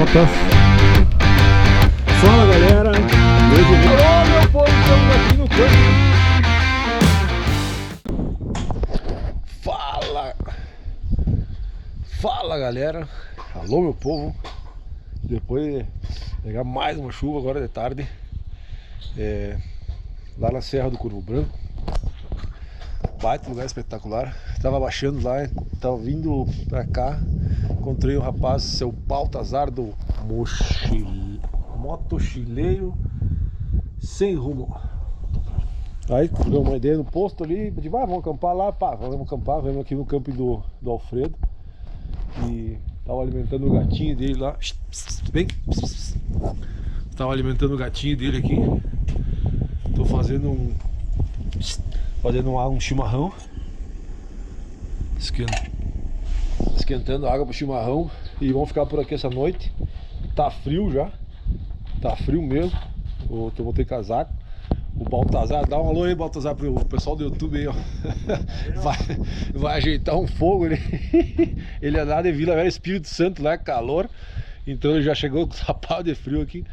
Acontece. Fala galera, alô meu povo, estamos aqui no campo. Fala galera, alô meu povo. Depois de pegar mais uma chuva agora de tarde, lá na Serra do Corvo Branco, baita lugar espetacular. Tava baixando lá, tava vindo pra cá, encontrei o rapaz, seu Baltazar do Motochileiro Sem Rumo. Aí deu uma ideia no posto ali, de vamos acampar lá, pá, vamos acampar, vamos aqui no campo do Alfredo. E tava alimentando o gatinho dele lá. Bem, tava alimentando o gatinho dele aqui. Tô fazendo um chimarrão, esquentando água pro chimarrão. E vamos ficar por aqui essa noite. Tá frio já, tá frio mesmo. Vou ter casaco. O Baltazar, dá um alô aí, Baltazar, pro pessoal do YouTube aí, ó. Vai ajeitar um fogo. Ele é lá de Vila Velha, Espírito Santo, lá é calor. Então ele já chegou com sapato de frio aqui.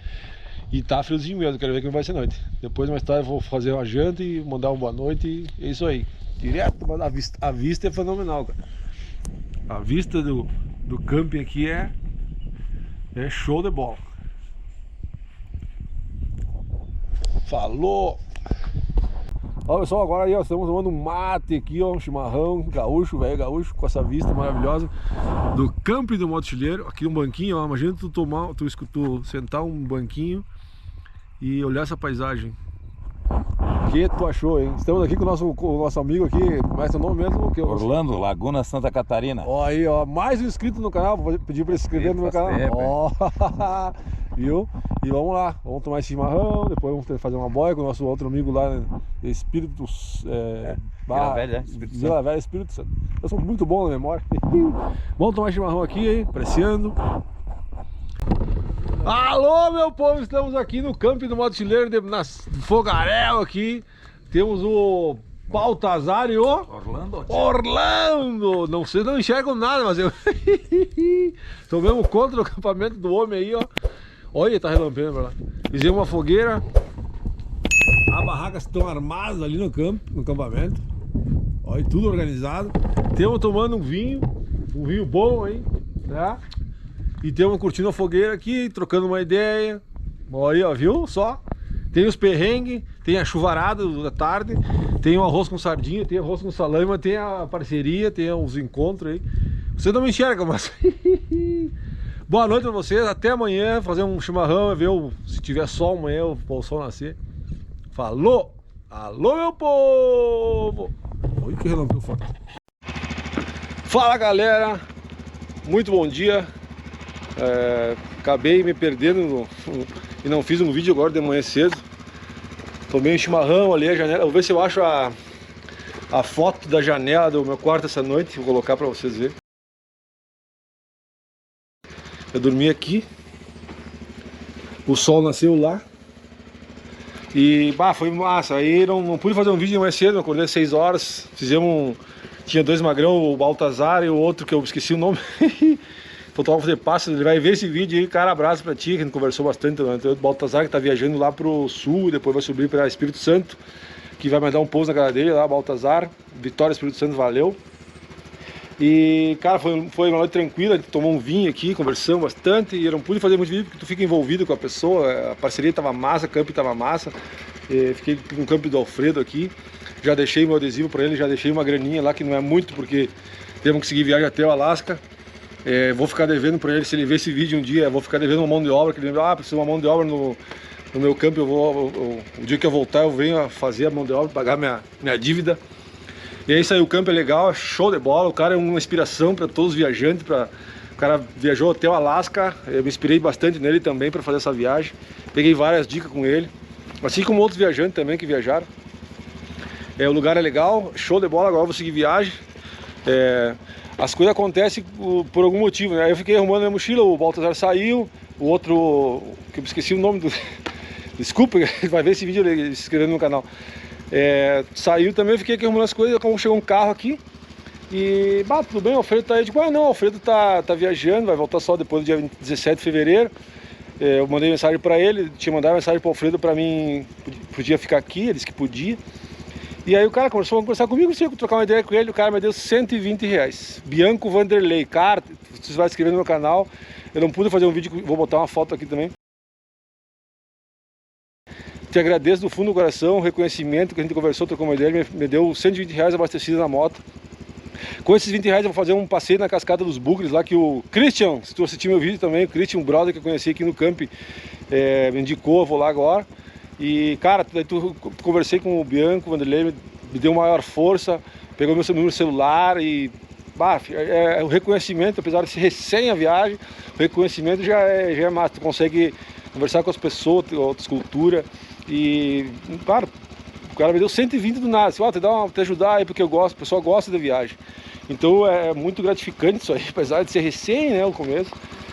E tá friozinho mesmo, quero ver como vai ser a noite. Depois mais tarde eu vou fazer uma janta e mandar uma boa noite. E é isso aí. Direto, mas a vista é fenomenal, cara. A vista do camping aqui é show de bola. Falou! Olha pessoal, agora aí ó, estamos tomando um mate aqui, ó, um chimarrão gaúcho, velho gaúcho, com essa vista maravilhosa do camping do Motochileiro. Aqui um banquinho, ó, imagina tu sentar um banquinho e olhar essa paisagem. O que tu achou, hein? Estamos aqui com o nosso amigo aqui, como é seu nome mesmo? Orlando, Laguna Santa Catarina. Ó aí, ó, mais um inscrito no canal, vou pedir para ele se inscrever no meu canal. Ó, viu? E vamos lá, vamos tomar esse chimarrão, depois vamos fazer uma boia com o nosso outro amigo lá, né? Vila Velha, Espírito Santo. Eu sou muito bom na memória. Vamos tomar chimarrão aqui, hein? Apreciando. Alô meu povo, estamos aqui no camping do Motochileiro, na Fogaréu aqui. Temos o Baltazar e o Orlando. Não sei, não enxergam nada, mas eu tô mesmo contra o acampamento do homem aí, ó. Olha, tá relampando pra lá. Fizemos uma fogueira. As barracas estão armadas ali no acampamento. Olha, tudo organizado. Temos tomando um vinho bom aí, né? E temos curtindo a fogueira aqui, trocando uma ideia. Olha, ó, viu só? Tem os perrengues, tem a chuvarada da tarde, tem o arroz com sardinha, tem arroz com salame, tem a parceria, tem os encontros aí. Você não me enxerga, mas... Boa noite pra vocês, até amanhã, fazer um chimarrão, ver se tiver sol amanhã, o sol nascer. Falou! Alô meu povo! Olha que relâmpago forte. Fala galera, muito bom dia. Acabei me perdendo e não fiz um vídeo agora de manhã cedo. Tomei um chimarrão ali, a janela. Vou ver se eu acho a foto da janela do meu quarto essa noite. Vou colocar pra vocês verem. Eu dormi aqui. O sol nasceu lá. E foi massa. Aí não pude fazer um vídeo de manhã cedo. Eu acordei às 6 horas. Tinha dois magrão, o Baltazar e o outro que eu esqueci o nome. Fotógrafo de Passos, ele vai ver esse vídeo aí, cara, abraço pra ti, que a gente conversou bastante, né? Tem o Baltazar que tá viajando lá pro sul e depois vai subir para Espírito Santo, que vai mandar um pouso na cara dele lá, Baltazar, Vitória, Espírito Santo, valeu. E, cara, foi uma noite tranquila, a gente tomou um vinho aqui, conversamos bastante, e eu não pude fazer muito vídeo porque tu fica envolvido com a pessoa, a parceria tava massa, a camping tava massa, fiquei com o camping do Alfredo aqui, já deixei meu adesivo pra ele, já deixei uma graninha lá, que não é muito, porque temos que seguir viagem até o Alasca. Vou ficar devendo pra ele, se ele ver esse vídeo um dia, vou ficar devendo uma mão de obra, que ele precisa de uma mão de obra no meu campo, o dia que eu voltar eu venho a fazer a mão de obra, pagar minha dívida. E é isso aí, o campo é legal, show de bola, o cara é uma inspiração para todos os viajantes, o cara viajou até o Alasca, eu me inspirei bastante nele também para fazer essa viagem, peguei várias dicas com ele, assim como outros viajantes também que viajaram. O lugar é legal, show de bola, agora eu vou seguir viagem. As coisas acontecem por algum motivo, né? Eu fiquei arrumando minha mochila, o Baltazar saiu, o outro, que eu esqueci o nome do... Desculpa, vai ver esse vídeo se inscrevendo no canal. Saiu também, eu fiquei aqui arrumando as coisas, como chegou um carro aqui, E, tudo bem, o Alfredo tá aí. Eu digo, não, o Alfredo tá viajando, vai voltar só depois do dia 17 de fevereiro. Eu mandei mensagem pra ele, tinha mandado mensagem pro Alfredo pra mim, podia ficar aqui, ele disse que podia. E aí o cara começou a conversar comigo, eu trocar uma ideia com ele, o cara me deu R$120. Bianco Vanderlei, cara, você vai escrever no meu canal. Eu não pude fazer um vídeo, vou botar uma foto aqui também. Te agradeço do fundo do coração, o reconhecimento que a gente conversou, trocou uma ideia, me deu R$120 abastecido na moto. Com esses R$20 eu vou fazer um passeio na Cascata dos Bugres, lá que o Christian, se tu assistir meu vídeo também, o Christian, um brother que eu conheci aqui no camp, me indicou, eu vou lá agora. E cara, conversei com o Bianco, o Vanderlei, me deu maior força, pegou meu número celular e... o reconhecimento, apesar de ser recém a viagem, o reconhecimento já é massa, tu consegue conversar com as pessoas, outras culturas. E, cara, o cara me deu 120 do nada, assim, te ajudar aí, porque eu gosto, o pessoal gosta da viagem. Então é muito gratificante isso aí, apesar de ser recém, né, o começo.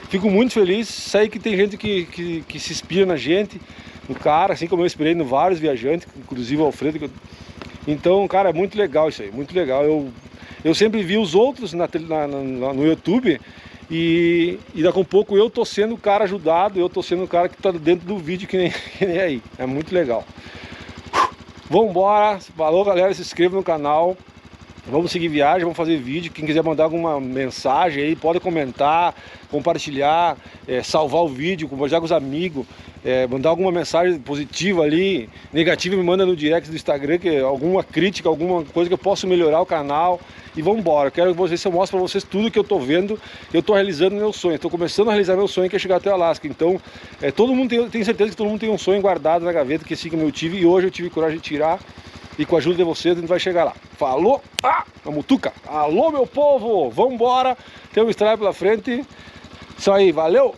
Fico muito feliz, sei que tem gente que se inspira na gente, no cara, assim como eu inspirei no vários viajantes, inclusive o Alfredo. Então, cara, é muito legal isso aí, muito legal. Eu sempre vi os outros no YouTube e daqui a um pouco eu tô sendo o cara ajudado, eu tô sendo o cara que tá dentro do vídeo que nem aí. É muito legal. Vambora, falou galera, se inscreva no canal, vamos seguir viagem, vamos fazer vídeo. Quem quiser mandar alguma mensagem aí, pode comentar, compartilhar, salvar o vídeo, conversar com os amigos, mandar alguma mensagem positiva ali, negativa me manda no direct do Instagram, que alguma crítica, alguma coisa que eu possa melhorar o canal. E vamos embora, eu quero que eu mostre para vocês tudo que eu tô vendo, eu tô realizando meu sonho, estou começando a realizar meu sonho, que é chegar até o Alasca. Então, todo mundo tem certeza que todo mundo tem um sonho guardado na gaveta, que assim como eu tive, e hoje eu tive coragem de tirar, e com a ajuda de vocês a gente vai chegar lá. Falou? A mutuca! Alô, meu povo! Vamos embora, tem uma estrada pela frente, isso aí, valeu!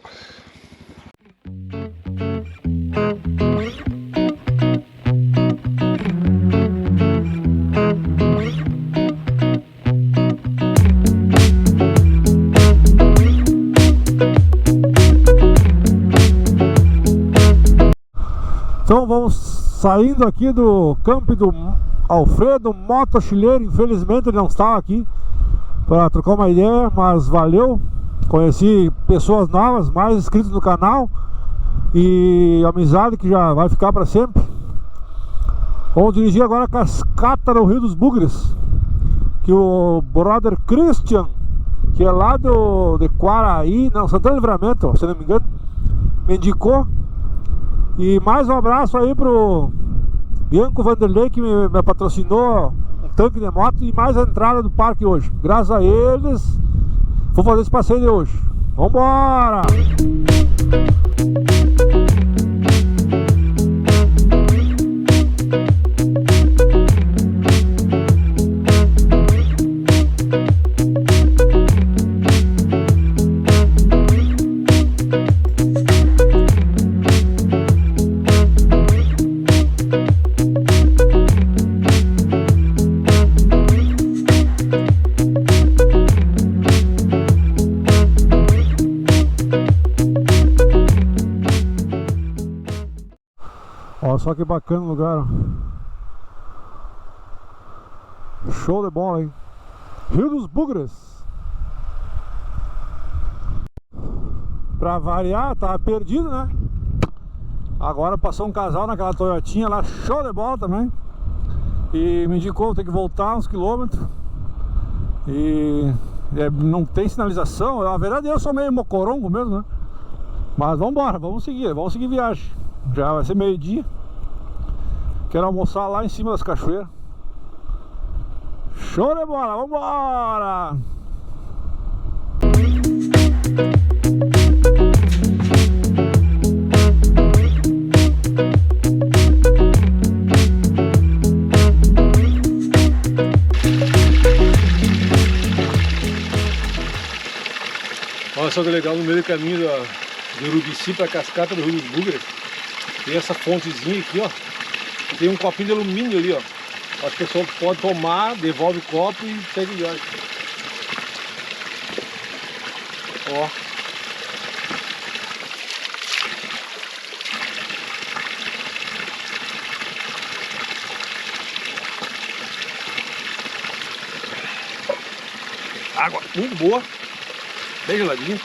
Então vamos saindo aqui do campo do Alfredo, motochileiro. Infelizmente ele não estava aqui para trocar uma ideia, mas valeu. Conheci pessoas novas, mais inscritos no canal, e amizade que já vai ficar para sempre. Vamos dirigir agora a Cascata do Rio dos Bugres, que o brother Christian, que é lá de Quaraí, não, Santana do Livramento, se não me engano, me indicou. E mais um abraço aí pro Bianco Vanderlei, que me patrocinou um tanque de moto e mais a entrada do parque hoje. Graças a eles, vou fazer esse passeio de hoje. Vambora! Olha só que bacana o lugar, ó. Show de bola, hein? Rio dos Bugres. Pra variar, tava perdido, né? Agora passou um casal naquela Toyotinha lá, show de bola também. E me indicou, tem que voltar uns quilômetros. E não tem sinalização. Na verdade eu sou meio mocorongo mesmo, né? Mas vamos embora, vamos seguir viagem. Já vai ser meio-dia. Quero almoçar lá em cima das cachoeiras. Show de bola, vambora! Olha só que legal, no meio do caminho do Urubici para a Cascata do Rio dos Bugres. Tem essa fontezinha aqui, ó. Tem um copinho de alumínio ali, ó. As pessoas podem tomar, devolve o copo e segue viagem. Ó. Água muito boa, bem geladinha.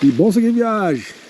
E bom seguir viagem.